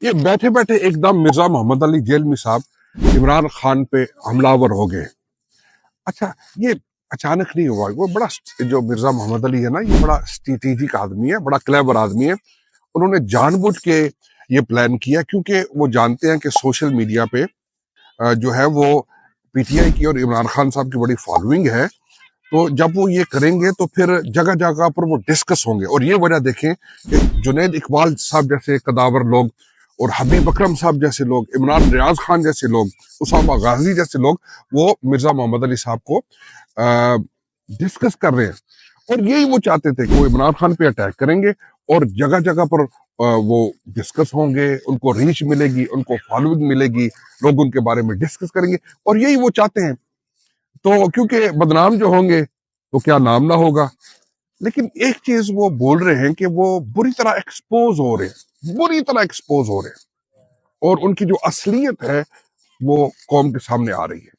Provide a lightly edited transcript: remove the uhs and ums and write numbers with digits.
یہ بیٹھے بیٹھے ایک دم مرزا محمد علی جیلمی صاحب عمران خان پہ حملہ ہو گئے. اچھا یہ اچانک نہیں ہوا، وہ بڑا جو مرزا محمد علی ہے نا، یہ بڑا اسٹریٹجک آدمی ہے، بڑا کلیور آدمی ہے. انہوں نے جان بوجھ کے یہ پلان کیا کیونکہ وہ جانتے ہیں کہ سوشل میڈیا پہ جو ہے وہ پی ٹی آئی کی اور عمران خان صاحب کی بڑی فالوئنگ ہے. تو جب وہ یہ کریں گے تو پھر جگہ جگہ پر وہ ڈسکس ہوں گے. اور یہ وجہ دیکھیں کہ جنید اقبال صاحب جیسے قداور لوگ اور حبیب اکرم صاحب جیسے لوگ، عمران ریاض خان جیسے لوگ، اسامہ غازی جیسے لوگ، وہ مرزا محمد علی صاحب کو ڈسکس کر رہے ہیں. اور یہی وہ چاہتے تھے کہ وہ عمران خان پہ اٹیک کریں گے اور جگہ جگہ پر وہ ڈسکس ہوں گے، ان کو ریچ ملے گی، ان کو فالوئنگ ملے گی، لوگ ان کے بارے میں ڈسکس کریں گے. اور یہی وہ چاہتے ہیں. تو کیونکہ بدنام جو ہوں گے تو کیا نام نہ ہوگا. لیکن ایک چیز وہ بول رہے ہیں کہ وہ بری طرح ایکسپوز ہو رہے ہیں، بری طرح ایکسپوز ہو رہے ہیں، اور ان کی جو اصلیت ہے وہ قوم کے سامنے آ رہی ہے.